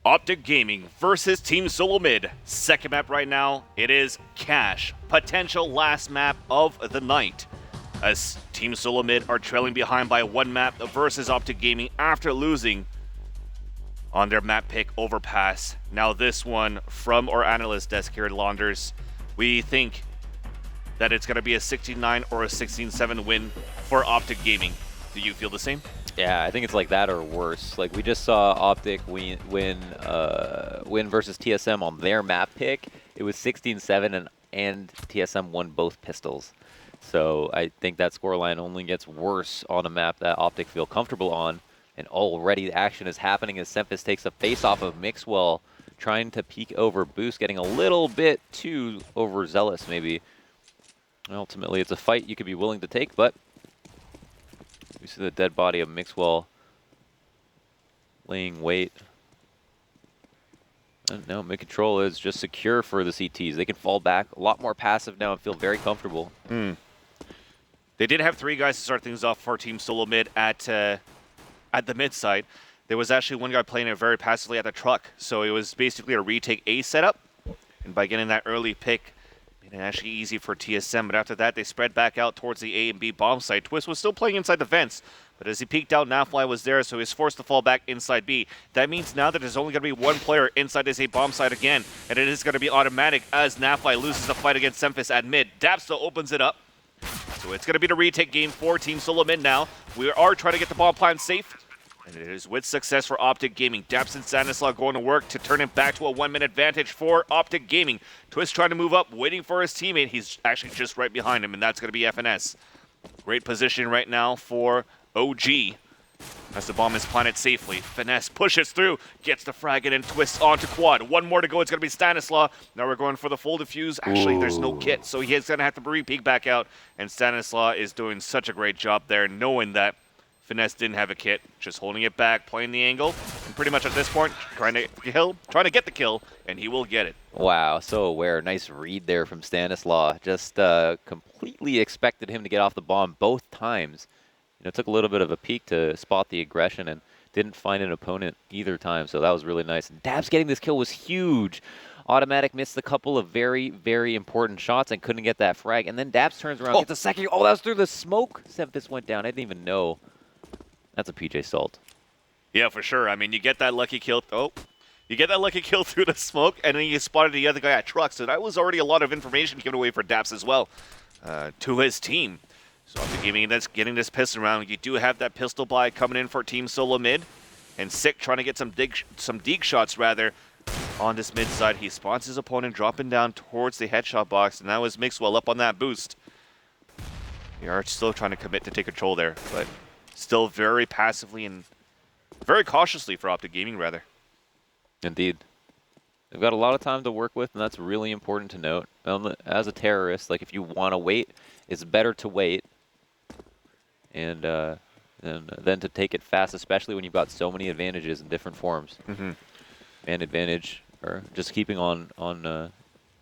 OpTic Gaming versus Team Solomid. Second map right now, it is Cash. Potential last map of the night. As Team Solomid are trailing behind by one map versus OpTic Gaming after losing on their map pick Overpass. Now this one from our analyst desk here at Launders. We think that it's going to be a 16-9 or a 16-7 win for OpTic Gaming. Do you feel the same? Yeah, I think it's like that or worse. Like we just saw OpTic win versus TSM on their map pick. It was 16-7 and TSM won both pistols. So I think that scoreline only gets worse on a map that OpTic feel comfortable on. And already the action is happening as Semphis takes a face off of Mixwell, trying to peek over Boost, getting a little bit too overzealous maybe. Ultimately, it's a fight you could be willing to take, but we see the dead body of Mixwell laying wait. And no, mid-control is just secure for the CTs. They can fall back a lot more passive now and feel very comfortable. They did have three guys to start things off for Team Solomid at the mid side. There was actually one guy playing it very passively at the truck, so it was basically a retake A setup. And by getting that early pick, made it actually easy for TSM. But after that, they spread back out towards the A and B bomb site. Twist was still playing inside the fence, but as he peeked out, Nafly was there, so he was forced to fall back inside B. That means now that there's only going to be one player inside this A bomb site again, and it is going to be automatic as Nafly loses the fight against Semphis at mid. Dapsta opens it up. So it's going to be the retake game for Team Solomid now. We are trying to get the bomb plant safe, and it is with success for OpTic Gaming. Daps and Stanislaw going to work to turn it back to a 1-minute advantage for OpTic Gaming. Twist trying to move up, waiting for his teammate. He's actually just right behind him, and that's going to be FNS. Great position right now for OG as the bomb is planted safely. Finesse pushes through, gets the frag and twists onto quad. One more to go, it's going to be Stanislaw. Now we're going for the full defuse. Actually, there's no kit, so he is going to have to re-peek back out, and Stanislaw is doing such a great job there, knowing that Finesse didn't have a kit, just holding it back, playing the angle, and pretty much at this point, trying to get the kill, and he will get it. Wow, so aware. Nice read there from Stanislaw. Just completely expected him to get off the bomb both times. You know, took a little bit of a peek to spot the aggression and didn't find an opponent either time, so that was really nice. And Dabs getting this kill was huge. Automatic missed a couple of very, very important shots and couldn't get that frag. And then Dabs turns around, gets a second. Oh, that was through the smoke. Semphis went down. I didn't even know. That's a PJ Salt. Yeah, for sure. I mean, you get that lucky kill. You get that lucky kill through the smoke, and then you spotted the other guy at truck. So that was already a lot of information given away for Daps as well to his team. So after getting this pistol round, you do have that pistol buy coming in for Team Solomid, and Sick trying to get some deke shots rather on this mid side. He spots his opponent dropping down towards the headshot box, and that was Mixwell up on that boost. They are still trying to commit to take control there, but still very passively and very cautiously for OpTic Gaming rather. Indeed. They've got a lot of time to work with, and that's really important to note. As a terrorist, like if you want to wait, it's better to wait and then to take it fast, especially when you've got so many advantages in different forms. Man advantage, or just keeping on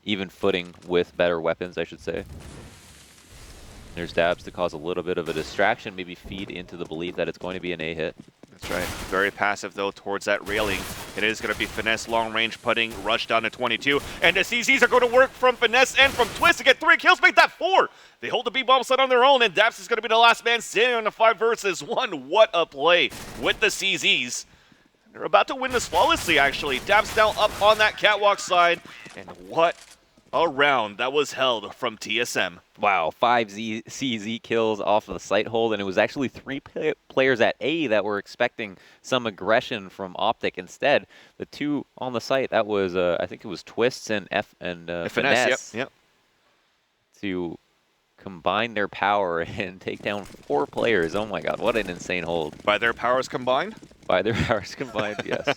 even footing with better weapons, I should say. There's Dabs to cause a little bit of a distraction, maybe feed into the belief that it's going to be an A hit. That's right. Very passive, though, towards that railing. It is going to be Finesse long-range putting, rush down to 22. And the CZs are going to work from Finesse and from Twist to get 3 kills, make that 4. They hold the B-bomb site on their own, and Daps is going to be the last man standing on the 5 versus 1. What a play with the CZs. They're about to win this flawlessly, actually. Daps now up on that catwalk side. And what a round that was held from TSM. Wow, 5 CZ kills off of the site hold, and it was actually 3 players at A that were expecting some aggression from OpTic. Instead, the 2 on the site, that was, I think it was Twists and Finesse. Yep. To combine their power and take down 4 players. Oh my god, what an insane hold. By their powers combined? By their powers combined, yes.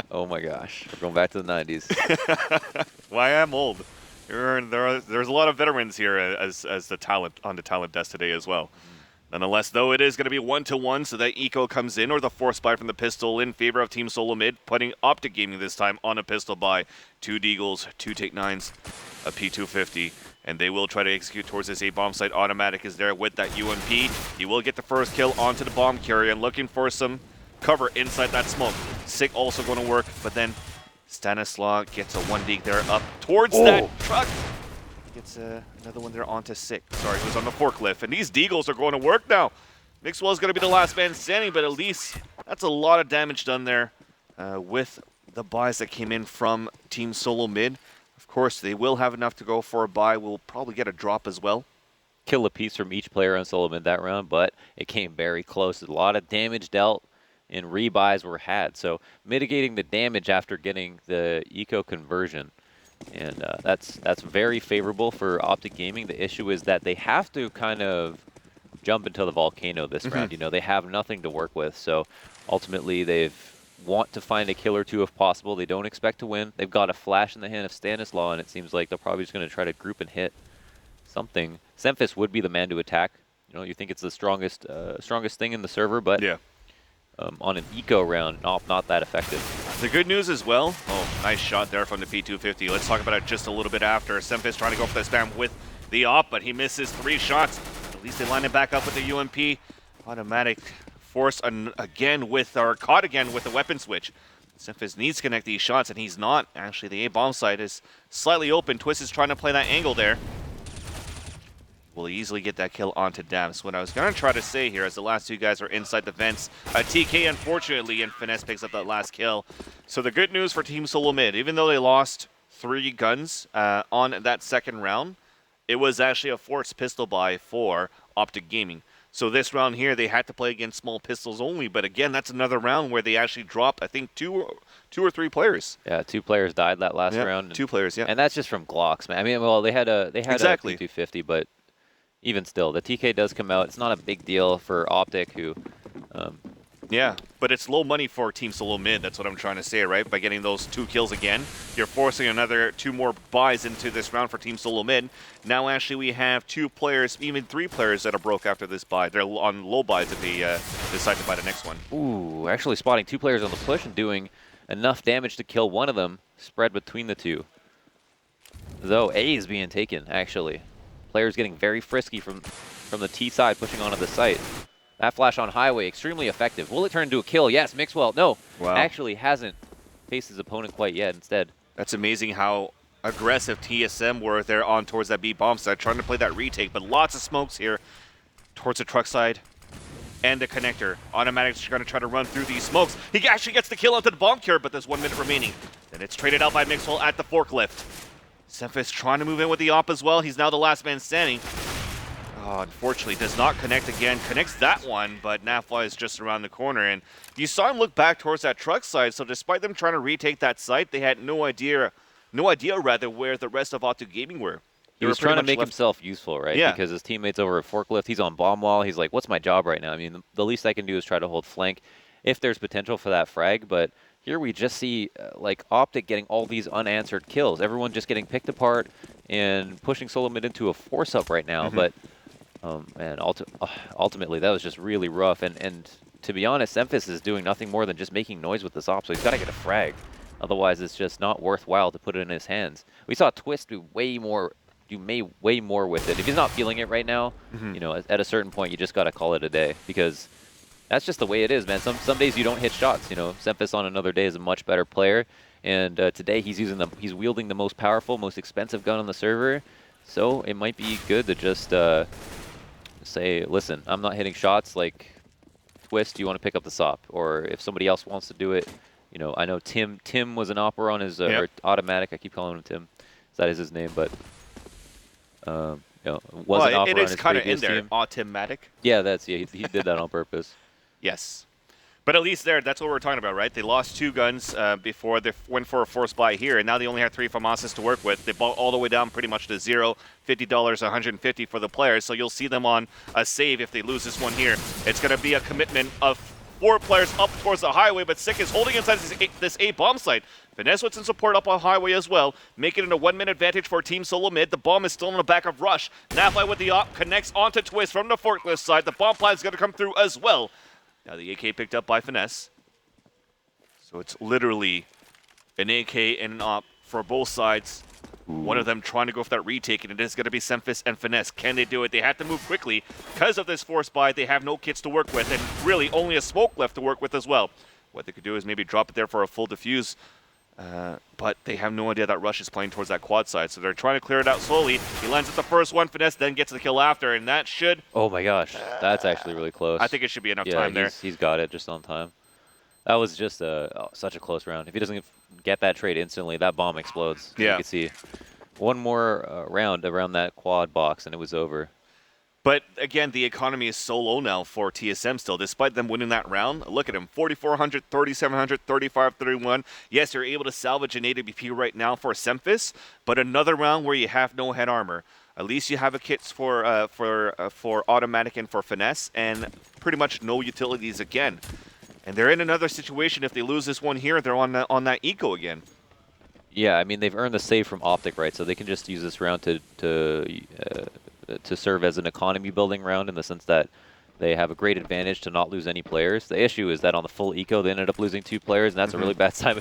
Oh my gosh, we're going back to the 90s. Well, I am old. There's a lot of veterans here as the talent on the talent desk today as well. Nonetheless, though, it is going to be 1-1, so that eco comes in, or the force buy from the pistol in favor of Team Solomid, putting OpTic Gaming this time on a pistol buy. 2 Deagles, 2 Take-9s, a P250, and they will try to execute towards this A-bomb site. Automatic is there with that UMP. He will get the first kill onto the bomb carrier and looking for some cover inside that smoke. Sick also going to work, but then Stanislaw gets a 1D there up towards that truck. Gets another one there onto Sick. Sorry, he was on the forklift. And these Deagles are going to work now. Mixwell's going to be the last man standing, but at least that's a lot of damage done there with the buys that came in from Team Solomid. Of course, they will have enough to go for a buy. We'll probably get a drop as well. Kill a piece from each player on Solomid that round, but it came very close. A lot of damage dealt and rebuys were had. So mitigating the damage after getting the eco conversion. And that's very favorable for OpTic Gaming. The issue is that they have to kind of jump into the volcano this round. You know, they have nothing to work with. So ultimately, they want to find a kill or two if possible. They don't expect to win. They've got a flash in the hand of Stanislaw, and it seems like they're probably just going to try to group and hit something. Semphis would be the man to attack. You know, you think it's the strongest thing in the server, but yeah. On an eco round, not that effective. The good news as well, nice shot there from the P250. Let's talk about it just a little bit after. Semphis trying to go for the spam with the op, but he misses 3 shots. At least they line it back up with the UMP. Automatic force again with, or caught again with the weapon switch. Semphis needs to connect these shots, and he's not. Actually, the A-bomb site is slightly open. Twist is trying to play that angle there. Will easily get that kill onto Dams. What I was going to try to say here, as the last 2 guys are inside the vents, TK, unfortunately, and Finesse picks up that last kill. So the good news for Team Solomid, even though they lost 3 guns on that second round, it was actually a forced pistol buy for OpTic Gaming. So this round here, they had to play against small pistols only. But again, that's another round where they actually dropped, I think, two or three players. Yeah, 2 players died that last round. 2 players, yeah. And that's just from Glocks, man. I mean, well, they had a exactly. P250, but even still, the TK does come out. It's not a big deal for OpTic, who... yeah, but it's low money for Team Solomid. That's what I'm trying to say, right? By getting those 2 kills again, you're forcing another 2 more buys into this round for Team Solomid. Now, actually, we have 2 players, even 3 players that are broke after this buy. They're on low buys if they decide to buy the next one. Ooh, actually spotting 2 players on the push and doing enough damage to kill one of them, spread between the 2. Though A is being taken, actually. Players getting very frisky from the T side, pushing onto the site. That flash on highway, extremely effective. Will it turn into a kill? Yes, Mixwell. No, actually hasn't faced his opponent quite yet instead. That's amazing how aggressive TSM were there on towards that B bomb side, trying to play that retake, but lots of smokes here towards the truck side and the connector. Automatic's going to try to run through these smokes. He actually gets the kill onto the bomb cure, but there's 1 minute remaining. Then it's traded out by Mixwell at the forklift. Semphis trying to move in with the op as well. He's now the last man standing. Oh, unfortunately, does not connect again. Connects that one, but Nafly is just around the corner. And you saw him look back towards that truck side, so despite them trying to retake that site, they had no idea rather, where the rest of OpTic Gaming were. He was trying to make himself useful, right? Yeah. Because his teammate's over a forklift. He's on bomb wall. He's like, what's my job right now? I mean, the least I can do is try to hold flank if there's potential for that frag, but here we just see like OpTic getting all these unanswered kills. Everyone just getting picked apart and pushing Solomid into a force-up right now. But man, ultimately that was just really rough. And to be honest, Semphis is doing nothing more than just making noise with this op, so he's got to get a frag. Otherwise, it's just not worthwhile to put it in his hands. We saw Twist do way more with it. If he's not feeling it right now, you know, at a certain point, you just got to call it a day, because that's just the way it is, man. Some days you don't hit shots. You know, Semphis on another day is a much better player, and today he's wielding the most powerful, most expensive gun on the server. So it might be good to just say, listen, I'm not hitting shots. Like, Twist, do you want to pick up the SOP? Or if somebody else wants to do it, you know, I know Tim was an opera on his or automatic. I keep calling him Tim. That is his name, but you know, was an opera on his previous team. It is kind of in there, automatic. Yeah, he did that on purpose. Yes. But at least there, that's what we're talking about, right? They lost 2 guns before they went for a forced buy here, and now they only have 3 FAMASas to work with. They bought all the way down pretty much to 0, $50, $150 for the players, so you'll see them on a save if they lose this one here. It's going to be a commitment of 4 players up towards the highway, but Sick is holding inside this A bomb site. Finesse with some support up on highway as well, making it a 1-minute advantage for Team Solomid. The bomb is still in the back of Rush. Nafly with the op connects onto Twist from the forklift side. The bomb plan is going to come through as well. Now the AK picked up by Finesse. So it's literally an AK and an op for both sides. One of them trying to go for that retake, and it is going to be Semphis and Finesse. Can they do it? They have to move quickly. Because of this force buy, they have no kits to work with, and really only a smoke left to work with as well. What they could do is maybe drop it there for a full defuse. But they have no idea that Rush is playing towards that quad side, so they're trying to clear it out slowly. He lands at the first one, Finesse, then gets the kill after, and that should... Oh my gosh, that's actually really close. I think it should be enough time there. He's got it just on time. That was just such a close round. If he doesn't get that trade instantly, that bomb explodes. Yeah. You can see one more round around that quad box, and it was over. But again, the economy is so low now for TSM still, despite them winning that round. Look at him, 4,400, 3,700, 3531. Yes, you're able to salvage an AWP right now for Semphis, but another round where you have no head armor. At least you have a kits for automatic and for finesse, and pretty much no utilities again. And they're in another situation. If they lose this one here, they're on that eco again. Yeah, I mean they've earned the save from OpTic, right? So they can just use this round to serve as an economy building round in the sense that they have a great advantage to not lose any players. The issue is that on the full eco, they ended up losing 2 players, and that's a really bad time.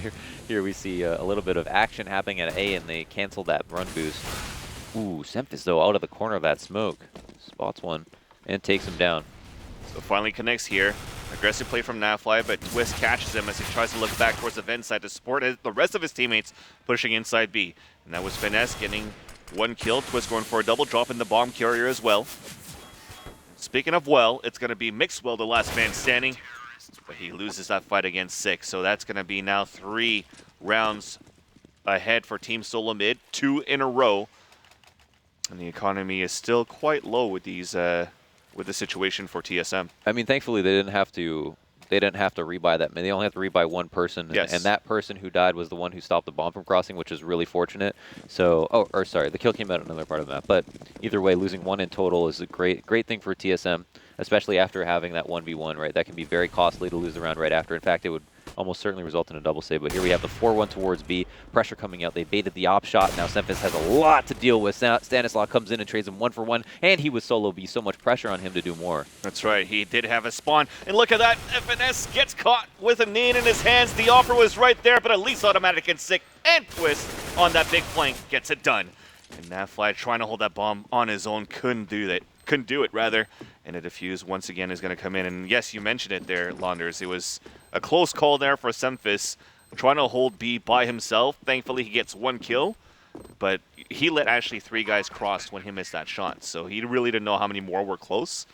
Here we see a little bit of action happening at A, and they canceled that run boost. Ooh, Semphis, though, out of the corner of that smoke. Spots one and takes him down. So finally connects here. Aggressive play from Nafly, but Twist catches him as he tries to look back towards the vent side to support the rest of his teammates pushing inside B. And that was Finesse getting 1 kill. Twist going for a double drop in the bomb carrier as well. Speaking of well, it's going to be Mixwell, the last man standing. But he loses that fight against 6. So that's going to be now 3 rounds ahead for Team Solomid. 2 in a row. And the economy is still quite low with these... with the situation for TSM. I mean, thankfully they didn't have to rebuy that many. They only have to rebuy 1 person, yes. And that person who died was the one who stopped the bomb from crossing, which is really fortunate. So, sorry, the kill came out of another part of the map. But either way, losing 1 in total is a great thing for TSM, especially after having that 1v1, right? That can be very costly to lose the round right after. In fact, it would almost certainly result in a double save. But here we have the 4-1 towards B. Pressure coming out. They baited the op shot. Now Semphis has a lot to deal with. Stanislaw comes in and trades him 1 for 1. And he was solo B. So much pressure on him to do more. That's right. He did have a spawn. And look at that. FNS gets caught with a nade in his hands. The offer was right there, but at least automatic and sick and Twist on that big flank gets it done. And Nafly trying to hold that bomb on his own. Couldn't do it, rather. And a defuse once again is going to come in. And yes, you mentioned it there, Launders. It was a close call there for Semphis, trying to hold B by himself. Thankfully, he gets 1 kill, but he let actually 3 guys cross when he missed that shot. So he really didn't know how many more were close.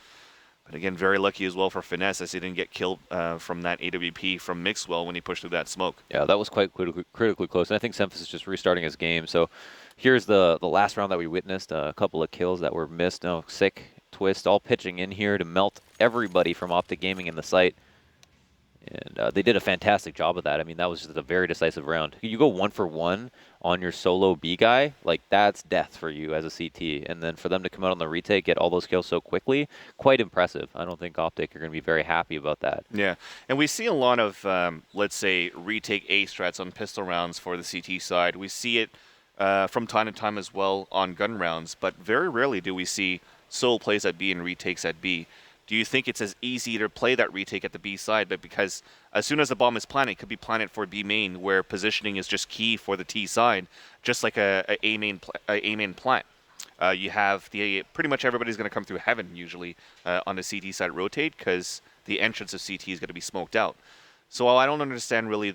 But again, very lucky as well for Finesse as he didn't get killed from that AWP from Mixwell when he pushed through that smoke. Yeah, that was quite critically close. And I think Semphis is just restarting his game. So here's the last round that we witnessed. A couple of kills that were missed. No, Sick, Twist, all pitching in here to melt everybody from OpTic Gaming in the site. And they did a fantastic job of that. I mean, that was just a very decisive round. You go 1 for 1 on your solo B guy, like that's death for you as a CT. And then for them to come out on the retake, get all those kills so quickly, quite impressive. I don't think OpTic are going to be very happy about that. Yeah, and we see a lot of, let's say, retake A strats on pistol rounds for the CT side. We see it from time to time as well on gun rounds, but very rarely do we see solo plays at B and retakes at B. Do you think it's as easy to play that retake at the B side, but because as soon as the bomb is planted, it could be planted for B main, where positioning is just key for the T side, just like a main plant. You have pretty much everybody's going to come through heaven usually on the CT side rotate because the entrance of CT is going to be smoked out. So I don't understand really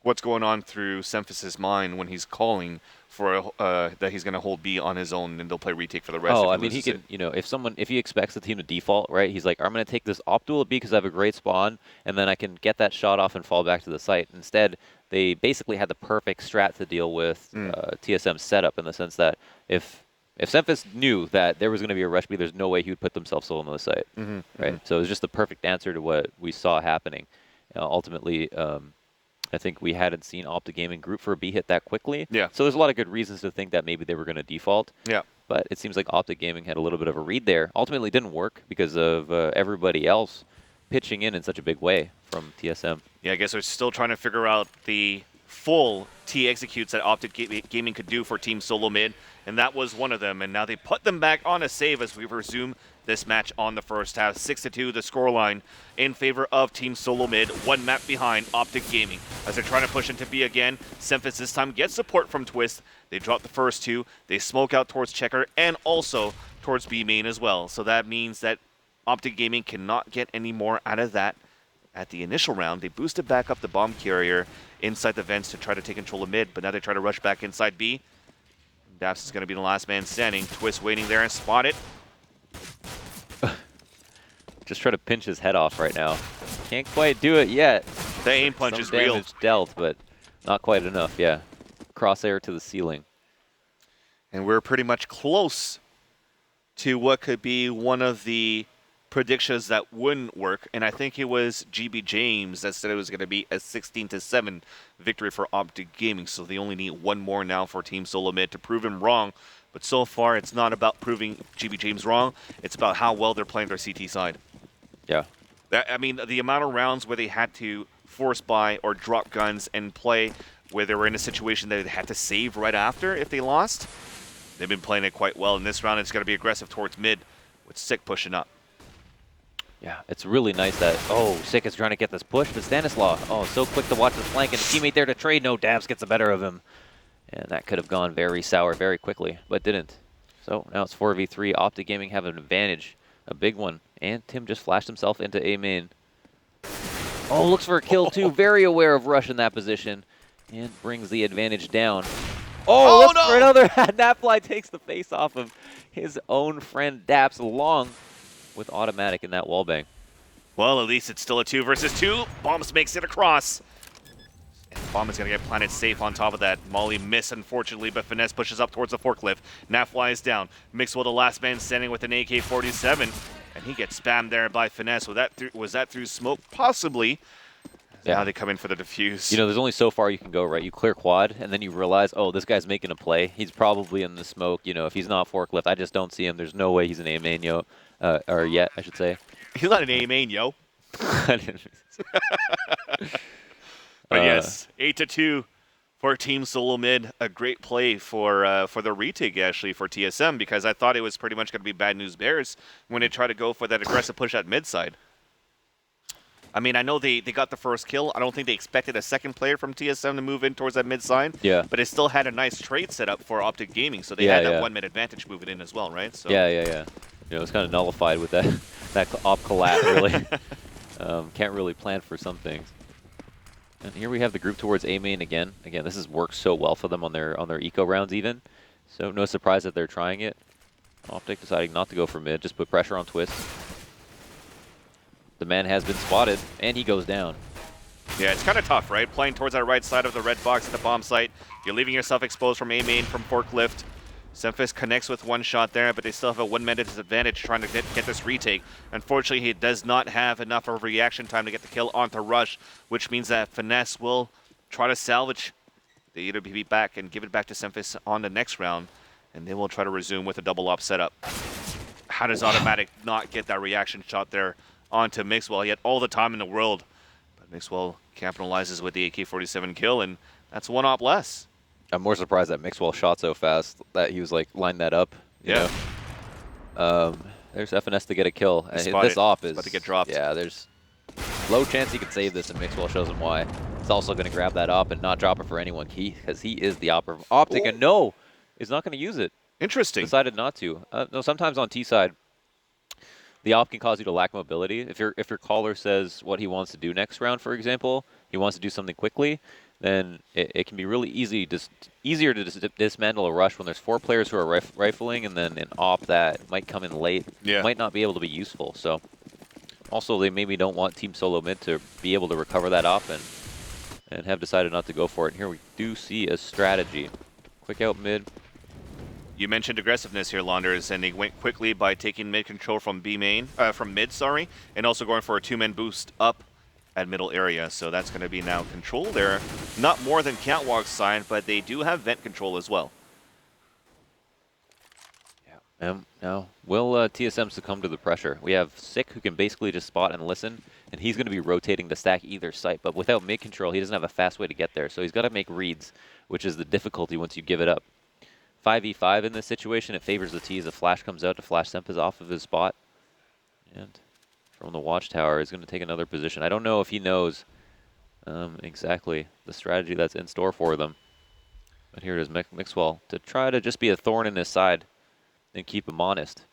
what's going on through Semphis's mind when he's calling for that he's going to hold B on his own and they'll play retake for the rest. Oh, I mean, he can, you know, if he expects the team to default, right, he's like, I'm going to take this op duel at B because I have a great spawn, and then I can get that shot off and fall back to the site. Instead, they basically had the perfect strat to deal with TSM's setup in the sense that if Semphis knew that there was going to be a rush B, there's no way he would put themselves solo on the site, right? So it was just the perfect answer to what we saw happening. Ultimately, I think we hadn't seen OpTic Gaming group for a B hit that quickly. Yeah. So there's a lot of good reasons to think that maybe they were going to default. Yeah. But it seems like OpTic Gaming had a little bit of a read there. Ultimately, it didn't work because of everybody else pitching in such a big way from TSM. Yeah, I guess they're still trying to figure out the full T executes that OpTic Gaming could do for Team Solomid, and that was one of them. And now they put them back on a save as we resume this match on the first half. 6-2 the scoreline in favor of Team Solomid, 1 map behind OpTic Gaming. As they're trying to push into B again, Semphis this time gets support from Twist. They drop the first 2. They smoke out towards Checker and also towards B main as well. So that means that OpTic Gaming cannot get any more out of that at the initial round. They boosted back up the bomb carrier inside the vents to try to take control of mid, but now they try to rush back inside B. Daps is going to be the last man standing. Twist waiting there and spot it. Just try to pinch his head off right now. Can't quite do it yet. The aim punch is Some real. damage dealt, but not quite enough, yeah. Crosshair to the ceiling. And we're pretty much close to what could be one of the predictions that wouldn't work. And I think it was GB James that said it was going to be a 16-7 victory for OpTic Gaming. So they only need one more now for Team Solomid to prove him wrong. But so far, it's not about proving GB James wrong. It's about how well they're playing their CT side. Yeah. I mean, the amount of rounds where they had to force buy or drop guns and play where they were in a situation that they had to save right after if they lost, they've been playing it quite well. In this round, it's going to be aggressive towards mid with Sick pushing up. Yeah, it's really nice that, Sick is trying to get this push, but Stanislaw, so quick to watch his flank, and a teammate there to trade. No, Dabs gets the better of him. And that could have gone very sour very quickly, but didn't. So now it's 4v3. OpTic Gaming have an advantage, a big one. And Tim just flashed himself into A main. Oh, looks for a kill too. Very aware of Rush in that position. And brings the advantage down. Oh, looks for another. Napfly takes the face off of his own friend Daps along with automatic in that wallbang. Well, at least it's still a 2 versus 2. Bombs makes it across. And Bomb is going to get planted safe on top of that. Molly missed, unfortunately, but Finesse pushes up towards the forklift. Napfly is down. Mixwell, the last man standing with an AK-47. And he gets spammed there by Finesse. Was that through smoke? Possibly. Yeah. Now they come in for the defuse. You know, there's only so far you can go, right? You clear quad, and then you realize, this guy's making a play. He's probably in the smoke. You know, if he's not forklift, I just don't see him. There's no way he's an A main, or yet, I should say. He's not an A main, yo. But yes, 8-2 for Team Solomid. A great play for the retake, actually, for TSM, because I thought it was pretty much going to be bad news bears when they try to go for that aggressive push at mid side. I mean, I know they got the first kill. I don't think they expected a second player from TSM to move in towards that mid side. Yeah. But it still had a nice trade set up for OpTic Gaming, so they had that 1 mid advantage moving in as well, right? So. Yeah. You know, it's kind of nullified with that op collab, really. Can't really plan for some things. And here we have the group towards A main again. Again, this has worked so well for them on their eco rounds even. So no surprise that they're trying it. OpTic deciding not to go for mid, just put pressure on Twist. The man has been spotted, and he goes down. Yeah, it's kind of tough, right? Playing towards that right side of the red box at the bomb site. You're leaving yourself exposed from A main, from forklift. Semphis connects with one shot there, but they still have a 1 minute disadvantage trying to get this retake. Unfortunately, he does not have enough of a reaction time to get the kill onto Rush, which means that Finesse will try to salvage the EWP back and give it back to Semphis on the next round, and they will try to resume with a double op setup. How does Automatic not get that reaction shot there onto Mixwell? He had all the time in the world, but Mixwell capitalizes with the AK-47 kill, and that's 1 op less. I'm more surprised that Mixwell shot so fast that he was like lined that up. You know? There's FNS to get a kill. And this op is about to get dropped. Yeah, there's low chance he could save this, and Mixwell shows him why. He's also going to grab that op and not drop it for anyone, because he is the op of OpTic, and no, he's not going to use it. Interesting. Decided not to. No, sometimes on T side, the op can cause you to lack mobility. If your caller says what he wants to do next round, for example, he wants to do something quickly, then it can be really easier to dismantle a rush when there's 4 players who are rifling, and then an op that might come in late might not be able to be useful. So also they maybe don't want Team Solomid to be able to recover that op and have decided not to go for it. And here we do see a strategy. Quick out mid. You mentioned aggressiveness here, Launders, and they went quickly by taking mid control from mid, and also going for a 2-man boost up at middle area. So that's going to be now control there. Not more than Catwalk's side, but they do have vent control as well. Yeah. Now, will TSM succumb to the pressure? We have Sick, who can basically just spot and listen, and he's going to be rotating to stack either site. But without mid control, he doesn't have a fast way to get there. So he's got to make reads, which is the difficulty once you give it up. 5v5 in this situation, it favors the T as a flash comes out to flash Semphis off of his spot. And from the watchtower, he's going to take another position. I don't know if he knows exactly the strategy that's in store for them. But here it is, Mixwell, to try to just be a thorn in his side and keep him honest.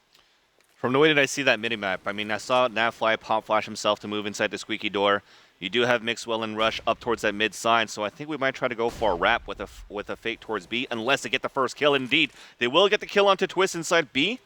From the way that I see that minimap, I mean, I saw Navfly pop flash himself to move inside the squeaky door. You do have Mixwell and Rush up towards that mid side, so I think we might try to go for a wrap with a fake towards B, unless they get the first kill. Indeed, they will get the kill onto Twist inside B.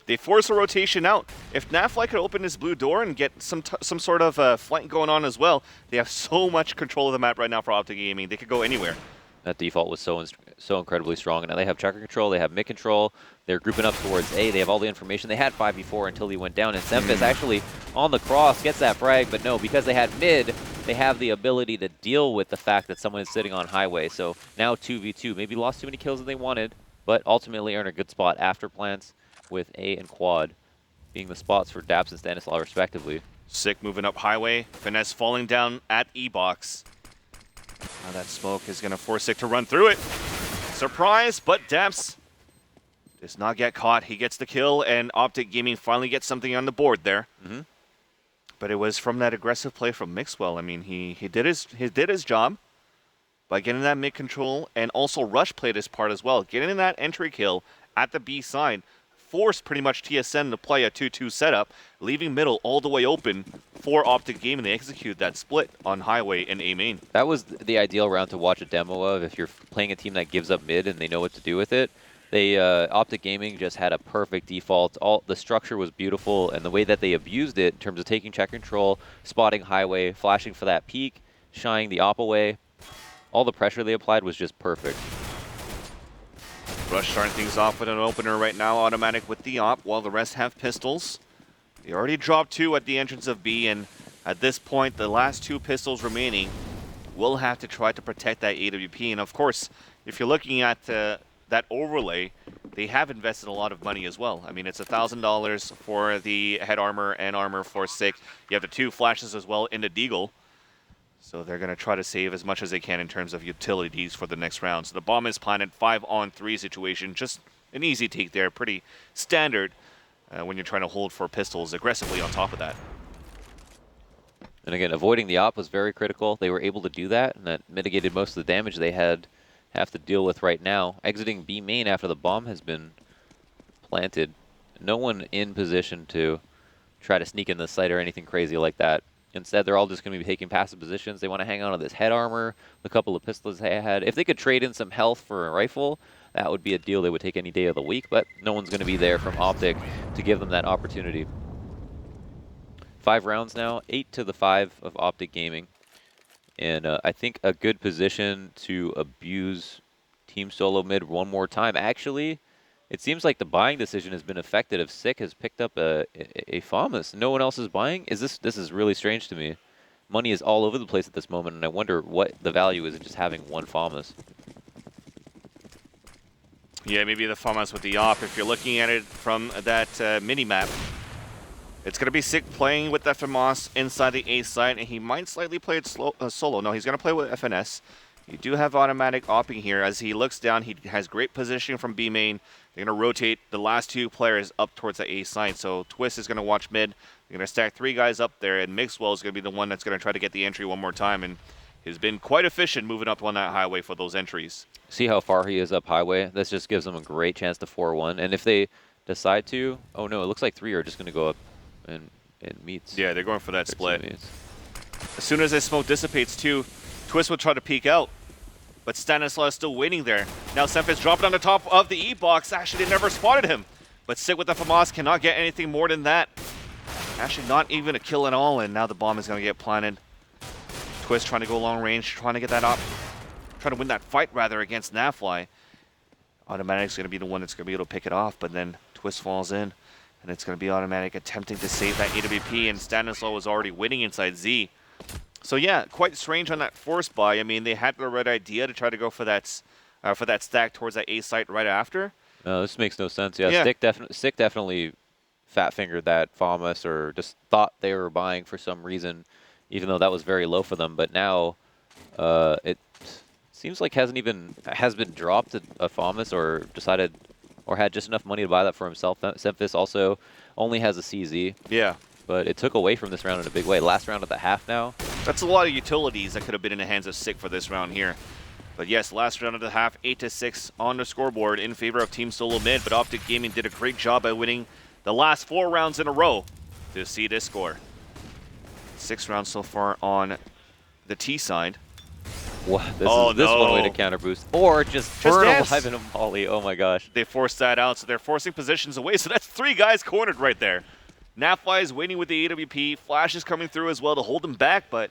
They force a rotation out. If Navfly could open this blue door and get some sort of flank going on as well, they have so much control of the map right now for OpTic Gaming. They could go anywhere. That default was so incredibly strong. And now they have checker control, they have mid control, they're grouping up towards A, they have all the information. They had 5v4 until he went down, and Semfis actually on the cross gets that frag, but no, because they had mid, they have the ability to deal with the fact that someone is sitting on highway. So now 2v2, maybe lost too many kills than they wanted, but ultimately are in a good spot after plants, with A and quad being the spots for Daps and Stanislaw respectively. Sick moving up highway, Finesse falling down at E-Box. Now that smoke is going to force Sick to run through it. Surprise, but Daps does not get caught. He gets the kill, and OpTic Gaming finally gets something on the board there. But it was from that aggressive play from Mixwell. I mean, he did his job by getting that mid control, and also Rush played his part as well. Getting that entry kill at the B side forced pretty much TSN to play a 2-2 setup, leaving middle all the way open for OpTic Gaming. They execute that split on highway and A main. That was the ideal round to watch a demo of if you're playing a team that gives up mid and they know what to do with it. They OpTic Gaming just had a perfect default. The structure was beautiful, and the way that they abused it in terms of taking check control, spotting highway, flashing for that peak, shying the op away, all the pressure they applied was just perfect. Rush starting things off with an opener right now, automatic with the op, while the rest have pistols. They already dropped 2 at the entrance of B, and at this point, the last 2 pistols remaining will have to try to protect that AWP. And of course, if you're looking at that overlay, they have invested a lot of money as well. I mean, it's $1,000 for the head armor and armor for Sick. You have the 2 flashes as well in the Deagle. So they're going to try to save as much as they can in terms of utilities for the next round. So the bomb is planted, 5-on-3 situation. Just an easy take there, pretty standard when you're trying to hold 4 pistols aggressively on top of that. And again, avoiding the op was very critical. They were able to do that, and that mitigated most of the damage they have to deal with right now. Exiting B main after the bomb has been planted. No one in position to try to sneak in the site or anything crazy like that. Instead, they're all just going to be taking passive positions. They want to hang on to this head armor, the couple of pistols they had. If they could trade in some health for a rifle, that would be a deal they would take any day of the week, but no one's going to be there from OpTic to give them that opportunity. 5 rounds now, 8-5 of OpTic Gaming. And I think a good position to abuse Team Solomid one more time. Actually, it seems like the buying decision has been affected if Sick has picked up a FAMAS. No one else is buying? This is really strange to me. Money is all over the place at this moment, and I wonder what the value is in just having one FAMAS. Yeah, maybe the FAMAS with the op. If you're looking at it from that mini-map, it's going to be Sick playing with FMOS inside the A side, and he might slightly play it solo. No, he's going to play with FNS. You do have automatic opping here. As he looks down, he has great positioning from B main. They're going to rotate the last 2 players up towards the A side. So Twist is going to watch mid. They're going to stack 3 guys up there, and Mixwell is going to be the one that's going to try to get the entry one more time. And he's been quite efficient moving up on that highway for those entries. See how far he is up highway? This just gives them a great chance to 4-1. And if they decide to, oh no, it looks like 3 are just going to go up and meets. Yeah, they're going for that split. As soon as this smoke dissipates too, Twist will try to peek out. But Stanislaw is still waiting there. Now Semfis dropping on the top of the E-Box. Actually, they never spotted him. But Sick with the FAMAS cannot get anything more than that. Actually, not even a kill at all, and now the bomb is going to get planted. Twist trying to go long range, trying to get that up. Trying to win that fight, rather, against Navfly. Automatic's going to be the one that's going to be able to pick it off, but then Twist falls in, and it's going to be Automatic attempting to save that AWP, and Stanislaw was already winning inside Z. So yeah, quite strange on that force buy. I mean, they had the right idea to try to go for that stack towards that A site right after. No, this makes no sense. Yeah, Sick definitely fat-fingered that FAMAS, or just thought they were buying for some reason, even though that was very low for them. But now it seems like has been dropped a FAMAS, or decided, or had just enough money to buy that for himself. Semfis also only has a CZ. Yeah. But it took away from this round in a big way. Last round of the half now. That's a lot of utilities that could have been in the hands of Sick for this round here. But yes, last round of the half, 8-6 on the scoreboard in favor of Team Solomid. But OpTic Gaming did a great job by winning the last 4 rounds in a row to see this score. 6 rounds so far on the T side. Wow, this no. one way to counter boost. Or just burn dance. alive in a molly. Oh my gosh. They forced that out, so they're forcing positions away. So that's 3 guys cornered right there. Nafly is waiting with the AWP. Flash is coming through as well to hold them back, but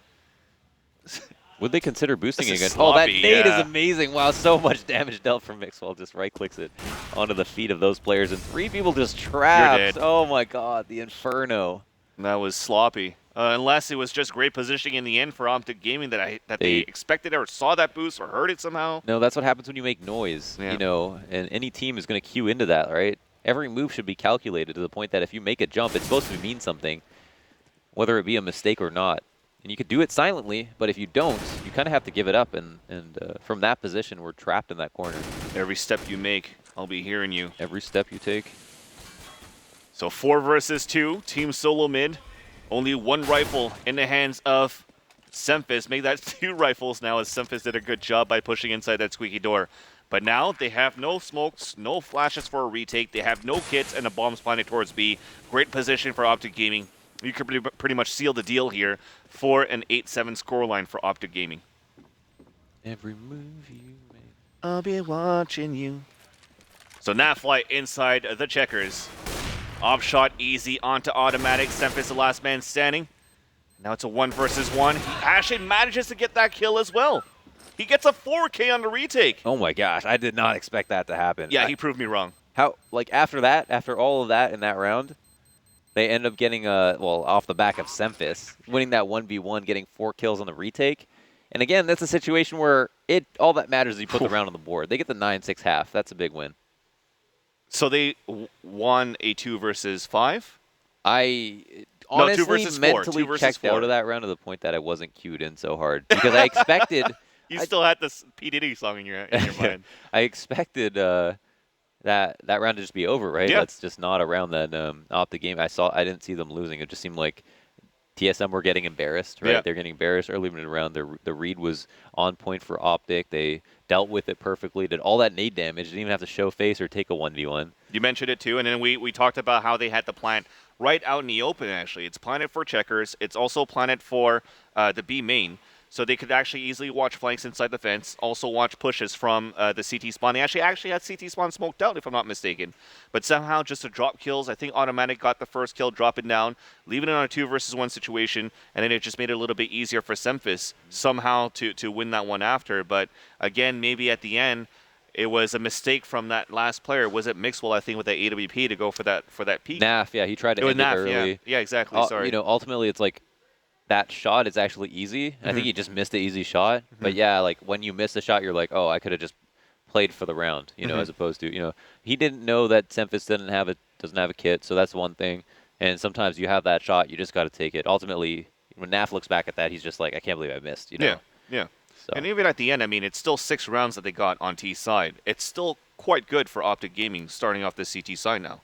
Would they consider boosting This again? is Oh, that sloppy, nade yeah. is amazing. Wow, so much damage dealt from Mixwell. Just right-clicks it onto the feet of those players. And 3 people just trapped. dead. Oh my god, the Inferno. that was sloppy. Unless it was just great positioning in the end for OpTic Gaming that they expected or saw that boost or heard it somehow. No, that's what happens when you make noise, Yeah. you know, and any team is going to cue into that, right? Every move should be calculated to the point that if you make a jump, it's supposed to mean something, whether it be a mistake or not. And you could do it silently, but if you don't, you kind of have to give it up. And from that position, we're trapped in that corner. Every step you make, I'll be hearing you. Every step you take. So 4 versus 2, Team Solomid. Only 1 rifle in the hands of Semphis. Make that 2 rifles now as Semphis did a good job by pushing inside that squeaky door. But now they have no smokes, no flashes for a retake. They have no kits and a bomb spawning towards B. Great position for OpTic Gaming. You could pretty much seal the deal here for an 8-7 scoreline for OpTic Gaming. Every move you make. I'll be watching you. So Nafly inside the checkers. Op shot easy onto automatic. Semphis the last man standing. Now it's a 1 versus 1. He actually manages to get that kill as well. He gets a 4K on the retake. Oh my gosh, I did not expect that to happen. Yeah, he proved me wrong. How, like, after that, after all of that in that round, they end up getting, well, off the back of Semphis, winning that 1v1, getting 4 kills on the retake. And again, that's a situation where all that matters is you put the round on the board. They get the 9-6 half. That's a big win. So they won a 2 versus 5? I No, 2 honestly versus 4. mentally 2 versus checked 4. out of that round to the point that I wasn't cued in so hard. Because I expected... You still had this P. Diddy song in your mind. I expected that round to just be over, right? Yeah. That's just not a round that OpTic Game. I didn't see them losing. It just seemed like TSM were getting embarrassed, right? Yeah. They're getting embarrassed early in the round. The read was on point for OpTic. They dealt with it perfectly. Did all that nade damage. Didn't even have to show face or take a 1v1. You mentioned it too, and then we talked about how they had the plant right out in the open, actually. It's planted for checkers. It's also planted for the B main. So they could actually easily watch flanks inside the fence, also watch pushes from the CT spawn. They actually had CT spawn smoked out, if I'm not mistaken. But somehow just to drop kills, I think Automatic got the first kill, dropping down, leaving it on a 2 versus 1 situation, and then it just made it a little bit easier for Semphis somehow to win that one after. But again, maybe at the end, it was a mistake from that last player. Was it Mixwell, I think, with that AWP to go for that peak? Naf, yeah, he tried to It was end it Naf, early. yeah, exactly, sorry. You know, ultimately it's like, that shot is actually easy. I think he just missed the easy shot. But yeah, like when you miss a shot, you're like, oh, I could have just played for the round, you know, as opposed to, you know, he didn't know that Semphis doesn't have a kit, so that's one thing. And sometimes you have that shot, you just got to take it. Ultimately, when Naf looks back at that, he's just like, I can't believe I missed, you know. Yeah. So. And even at the end, I mean, it's still 6 rounds that they got on T side. It's still quite good for OpTic Gaming starting off the CT side now.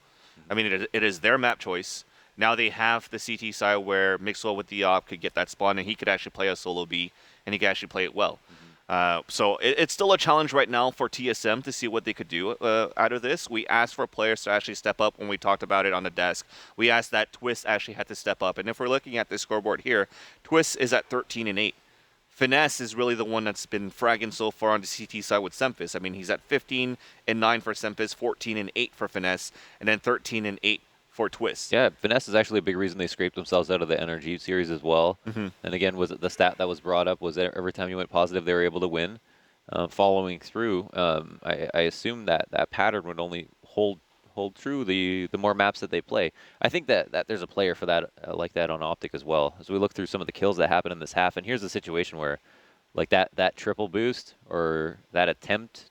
I mean, it is their map choice. Now they have the CT side where Mixwell with the op could get that spawn, and he could actually play a solo B, and he could actually play it well. So it's still a challenge right now for TSM to see what they could do out of this. We asked for players to actually step up when we talked about it on the desk. We asked that Twist actually had to step up. And if we're looking at this scoreboard here, Twist is at 13-8. Finesse is really the one that's been fragging so far on the CT side with Semphis. I mean, he's at 15-9 for Semphis, 14-8 for Finesse, and then 13-8 for Twist. Yeah, Finesse is actually a big reason they scraped themselves out of the NRG series as well. And again, was it the stat that was brought up was that every time you went positive, they were able to win. Following through, I assume that pattern would only hold true the more maps that they play. I think that there's a player for that like that on OpTic as well. As we look through some of the kills that happened in this half, and here's the situation where, like that triple boost or that attempt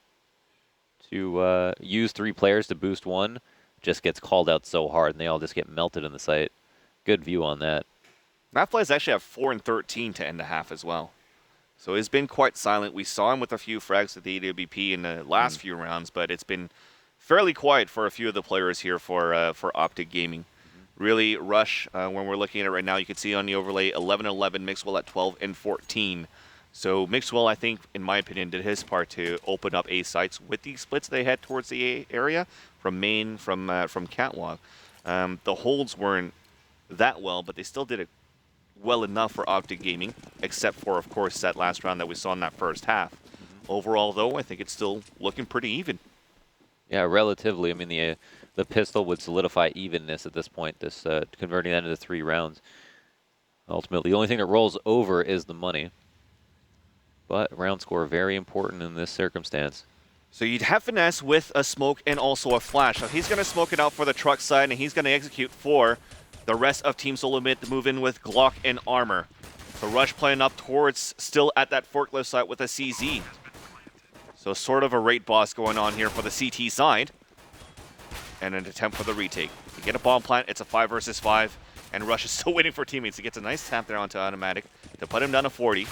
to use 3 players to boost 1. Just gets called out so hard, and they all just get melted in the sight. Good view on that. Nafly's actually have 4-13 to end the half as well. So it's been quite silent. We saw him with a few frags at the AWP in the last few rounds, but it's been fairly quiet for a few of the players here for OpTic Gaming. Really, Rush, when we're looking at it right now, you can see on the overlay 11-11, Mixwell at 12-14. So Mixwell, I think, in my opinion, did his part to open up A sites with these splits they had towards the A area from main, from Catwalk. The holds weren't that well, but they still did it well enough for OpTic Gaming, except for, of course, that last round that we saw in that first half. Overall, though, I think it's still looking pretty even. Yeah, relatively. I mean, the pistol would solidify evenness at this point, this converting that into 3 rounds. Ultimately, the only thing that rolls over is the money. But round score very important in this circumstance. So you'd have Finesse with a smoke and also a flash. So he's going to smoke it out for the truck side, and he's going to execute for the rest of Team Solomid to move in with Glock and Armor. So Rush playing up towards, still at that forklift site with a CZ. So sort of a rate boss going on here for the CT side. And an attempt for the retake. You get a bomb plant, it's a 5 versus 5, and Rush is still waiting for teammates. He gets a nice tap there onto Automatic to put him down to 40.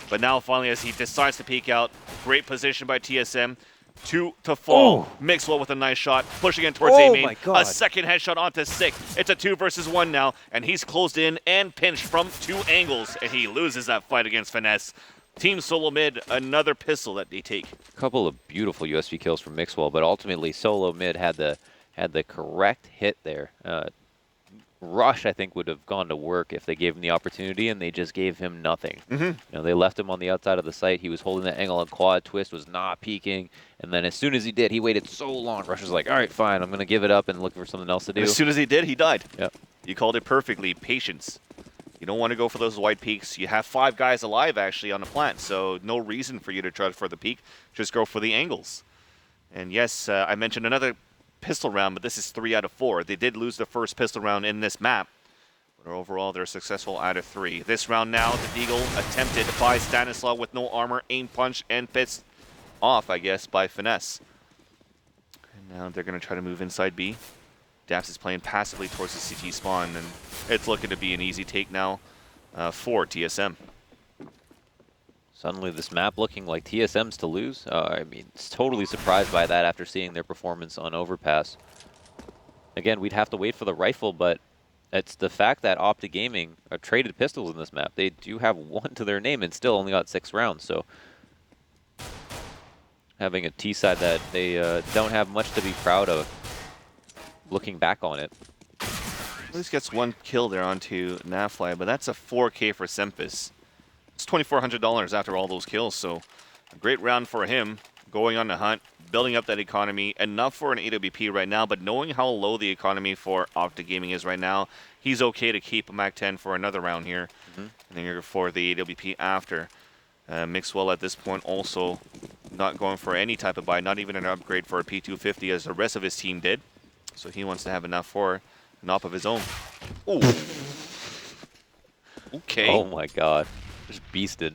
But now finally, as he decides to peek out, great position by TSM. 2 to fall. Oh. Mixwell with a nice shot, pushing in towards Oh A-main. my God. A second headshot onto Sick. It's a 2 versus 1 now, and he's closed in and pinched from 2 angles, and he loses that fight against Finesse. Team Solomid, another pistol that they take. A couple of beautiful USP kills from Mixwell, but ultimately Solomid had the correct hit there. Rush, I think, would have gone to work if they gave him the opportunity, and they just gave him nothing. You know, they left him on the outside of the site. He was holding that angle on quad. Twist was not peeking, and then as soon as he did, he waited so long. Rush was like, all right, fine, I'm going to give it up and look for something else to do. As soon as he did, he died. Yep. You called it perfectly. Patience. You don't want to go for those wide peaks. You have 5 guys alive, actually, on the plant, so no reason for you to try for the peak. Just go for the angles. And yes, I mentioned another pistol round, but this is 3 out of 4. They did lose the first pistol round in this map, but overall they're successful out of 3. This round now, the Deagle attempted by Stanislaw with no armor, aim punch, and pissed off, I guess, by Finesse. And now they're going to try to move inside B. Daps is playing passively towards the CT spawn, and it's looking to be an easy take now for TSM. Suddenly this map looking like TSM's to lose. I mean, it's totally surprised by that after seeing their performance on Overpass. Again, we'd have to wait for the rifle, but it's the fact that OpTic Gaming traded pistols in this map. They do have 1 to their name and still only got 6 rounds, so having a T-side that they don't have much to be proud of looking back on it. At least gets 1 kill there onto Nafly, but that's a 4K for Sempis. It's $2,400 after all those kills, so a great round for him, going on the hunt, building up that economy, enough for an AWP right now, but knowing how low the economy for OpTic Gaming is right now, he's okay to keep a MAC-10 for another round here, and then you're for the AWP after. Mixwell at this point also not going for any type of buy, not even an upgrade for a P250 as the rest of his team did, so he wants to have enough for an op of his own. Ooh. Okay. Oh my god. Just beasted.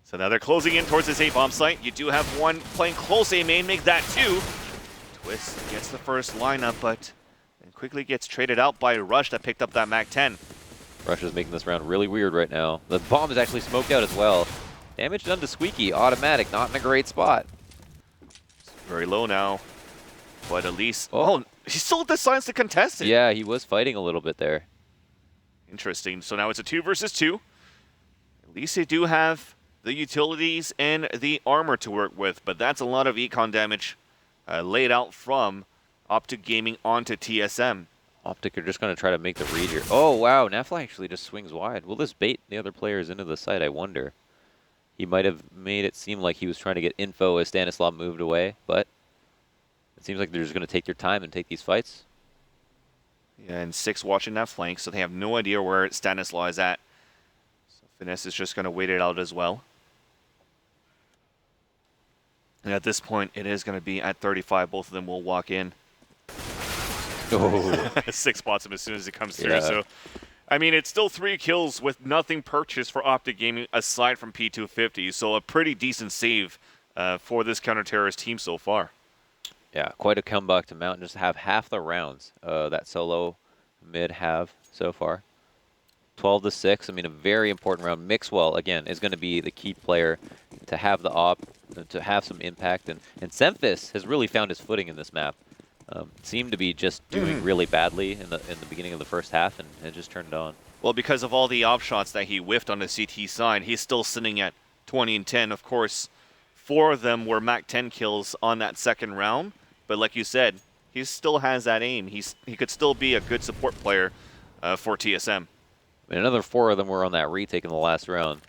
So now they're closing in towards this A-bomb site. You do have 1 playing close A-main, make that 2. Twist gets the first lineup, but then quickly gets traded out by Rush that picked up that MAC-10. Rush is making this round really weird right now. The bomb is actually smoked out as well. Damage done to Squeaky. Automatic, not in a great spot. Very low now, but at least... Oh, he still decides to contest it. Yeah, he was fighting a little bit there. Interesting. So now it's a 2 versus 2. At least they do have the utilities and the armor to work with, but that's a lot of econ damage laid out from OpTic Gaming onto TSM. OpTic are just going to try to make the read here. Oh, wow. Nafly actually just swings wide. Will this bait the other players into the site, I wonder? He might have made it seem like he was trying to get info as Stanislav moved away, but it seems like they're just going to take their time and take these fights. Yeah, and 6 watching that flank, so they have no idea where Stanislaw is at. So Finesse is just going to wait it out as well. And at this point, it is going to be at 35. Both of them will walk in. Oh. 6 spots him as soon as it comes through. Yeah. So, I mean, it's still 3 kills with nothing purchased for OpTic Gaming aside from P250. So a pretty decent save for this counter-terrorist team so far. Yeah, quite a comeback to mount. Just have half the rounds that solo mid have so far. 12 to 6. I mean, a very important round. Mixwell, again, is going to be the key player to have the op, to have some impact. And Semphis has really found his footing in this map. Seemed to be just doing really badly in the beginning of the first half, and it just turned it on. Well, because of all the op shots that he whiffed on the CT side, he's still sitting at 20 and 10. Of course, 4 of them were MAC-10 kills on that second round. But like you said, he still has that aim. He could still be a good support player for TSM. I mean, another 4 of them were on that retake in the last round.